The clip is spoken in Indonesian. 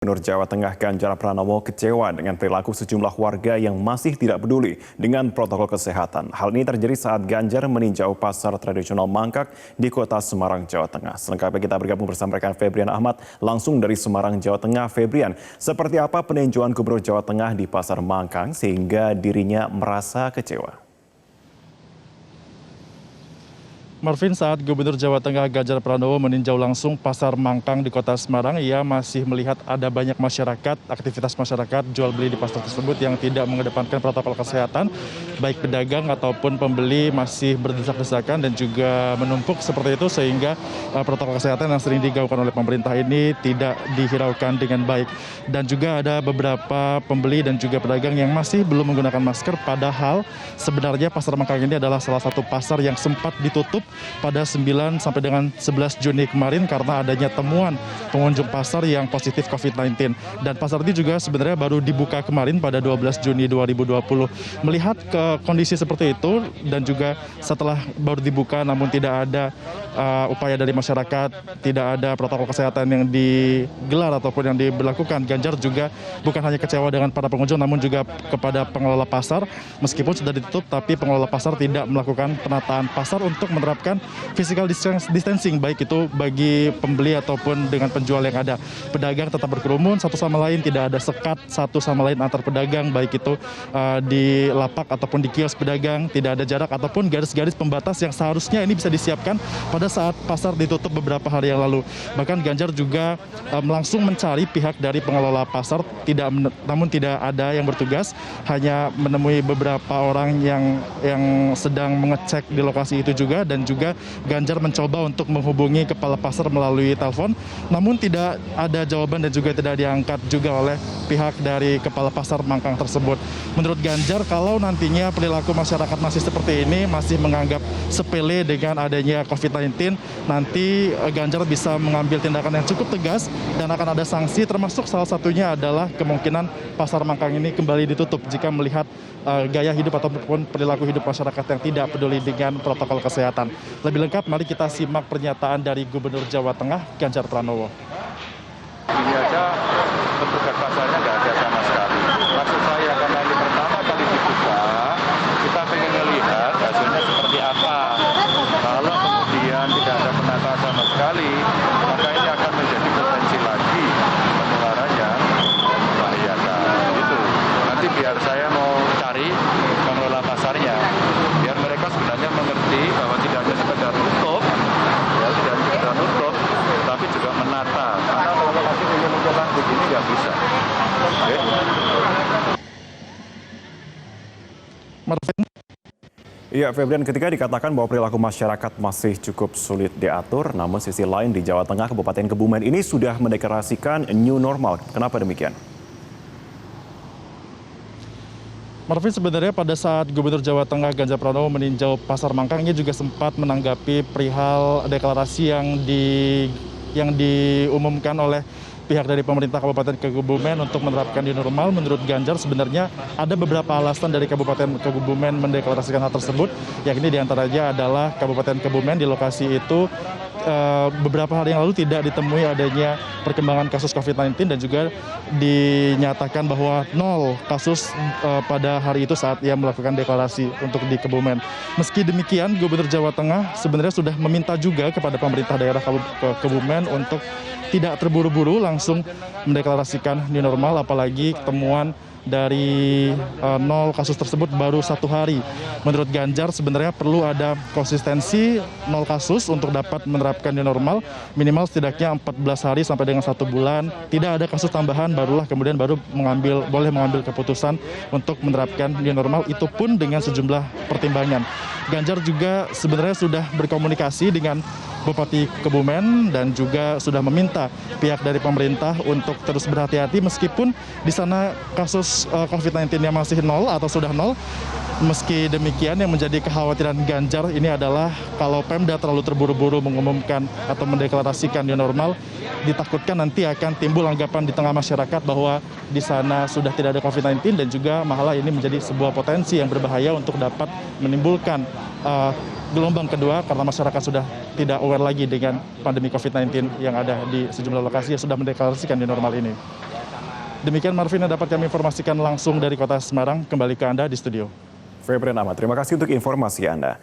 Gubernur Jawa Tengah Ganjar Pranowo kecewa dengan perilaku sejumlah warga yang masih tidak peduli dengan protokol kesehatan. Hal ini terjadi saat Ganjar meninjau pasar tradisional Mangkak di kota Semarang, Jawa Tengah. Selengkapnya kita bergabung bersama rekan Febrian Ahmad langsung dari Semarang, Jawa Tengah. Febrian, seperti apa peninjauan Gubernur Jawa Tengah di pasar Mangkang sehingga dirinya merasa kecewa? Marvin, saat Gubernur Jawa Tengah Ganjar Pranowo meninjau langsung pasar Mangkang di kota Semarang, ia masih melihat ada banyak masyarakat, aktivitas masyarakat jual beli di pasar tersebut yang tidak mengedepankan protokol kesehatan, baik pedagang ataupun pembeli masih berdesak-desakan dan juga menumpuk seperti itu sehingga protokol kesehatan yang sering digaungkan oleh pemerintah ini tidak dihiraukan dengan baik. Dan juga ada beberapa pembeli dan juga pedagang yang masih belum menggunakan masker, padahal sebenarnya pasar Mangkang ini adalah salah satu pasar yang sempat ditutup pada 9 sampai dengan 11 Juni kemarin karena adanya temuan pengunjung pasar yang positif COVID-19. Dan pasar ini juga sebenarnya baru dibuka kemarin pada 12 Juni 2020. Melihat ke kondisi seperti itu dan juga setelah baru dibuka namun tidak ada upaya dari masyarakat, tidak ada protokol kesehatan yang digelar ataupun yang diberlakukan, Ganjar juga bukan hanya kecewa dengan para pengunjung namun juga kepada pengelola pasar. Meskipun sudah ditutup tapi pengelola pasar tidak melakukan penataan pasar untuk menerapkan physical distancing, baik itu bagi pembeli ataupun dengan penjual yang ada. Pedagang tetap berkerumun satu sama lain, tidak ada sekat satu sama lain antar pedagang, baik itu di lapak ataupun di kios pedagang, tidak ada jarak ataupun garis-garis pembatas yang seharusnya ini bisa disiapkan pada saat pasar ditutup beberapa hari yang lalu. Bahkan Ganjar juga langsung mencari pihak dari pengelola pasar, namun tidak ada yang bertugas, hanya menemui beberapa orang yang sedang mengecek di lokasi itu juga. Dan juga Ganjar mencoba untuk menghubungi kepala pasar melalui telepon, namun tidak ada jawaban dan juga tidak diangkat juga oleh pihak dari kepala pasar Mangkang tersebut. Menurut Ganjar, kalau nantinya perilaku masyarakat masih seperti ini, masih menganggap sepele dengan adanya COVID-19, nanti Ganjar bisa mengambil tindakan yang cukup tegas dan akan ada sanksi, termasuk salah satunya adalah kemungkinan pasar Mangkang ini kembali ditutup jika melihat gaya hidup ataupun perilaku hidup masyarakat yang tidak peduli dengan protokol kesehatan. Lebih lengkap, mari kita simak pernyataan dari Gubernur Jawa Tengah Ganjar Pranowo. Ini aja petugas pasarnya nggak ada sama sekali. Maksud saya karena ini pertama kali dibuka, kita pengen melihat hasilnya seperti apa. Kalau kemudian tidak ada penataan sama sekali, maka ini akan menjadi potensi lagi penularan yang membahayakan. Itu nanti biar saya mau cari pengelola pasarnya, biar mereka sebenarnya mengerti bahwa tidak hanya sekedar tutup, ya tidak hanya sekedar tutup, tapi juga menata. Karena kalau masih menunjukkan begini nggak bisa. Okay. Marvin. Iya, Febrian, ketika dikatakan bahwa perilaku masyarakat masih cukup sulit diatur, namun sisi lain di Jawa Tengah, Kabupaten Kebumen ini sudah mendeklarasikan new normal. Kenapa demikian? Marvin, sebenarnya pada saat Gubernur Jawa Tengah Ganjar Pranowo meninjau pasar Mangkang, ini juga sempat menanggapi perihal deklarasi yang diumumkan oleh pihak dari pemerintah Kabupaten Kebumen untuk menerapkan new normal. Menurut Ganjar sebenarnya ada beberapa alasan dari Kabupaten Kebumen mendeklarasikan hal tersebut, yakni diantaranya adalah Kabupaten Kebumen di lokasi itu beberapa hari yang lalu tidak ditemui adanya perkembangan kasus COVID-19 dan juga dinyatakan bahwa 0 kasus pada hari itu saat ia melakukan deklarasi untuk di Kebumen. Meski demikian, Gubernur Jawa Tengah sebenarnya sudah meminta juga kepada pemerintah daerah Kebumen untuk tidak terburu-buru langsung mendeklarasikan new normal, apalagi temuan dari 0 kasus tersebut baru 1 hari. Menurut Ganjar sebenarnya perlu ada konsistensi 0 kasus untuk dapat menerapkan new normal, minimal setidaknya 14 hari sampai dengan 1 bulan. Tidak ada kasus tambahan, barulah kemudian boleh mengambil keputusan untuk menerapkan new normal, itu pun dengan sejumlah pertimbangan. Ganjar juga sebenarnya sudah berkomunikasi dengan Bupati Kebumen dan juga sudah meminta pihak dari pemerintah untuk terus berhati-hati meskipun di sana kasus COVID-19-nya masih 0 atau sudah 0. Meski demikian, yang menjadi kekhawatiran Ganjar ini adalah kalau Pemda terlalu terburu-buru mengumumkan atau mendeklarasikan new normal, ditakutkan nanti akan timbul anggapan di tengah masyarakat bahwa di sana sudah tidak ada COVID-19 dan juga malah ini menjadi sebuah potensi yang berbahaya untuk dapat menimbulkan gelombang kedua karena masyarakat sudah tidak aware lagi dengan pandemi COVID-19 yang ada di sejumlah lokasi yang sudah mendeklarasikan new normal ini. Demikian Marvin yang dapat kami informasikan langsung dari Kota Semarang. Kembali ke Anda di studio. Febri Ahmad, terima kasih untuk informasi Anda.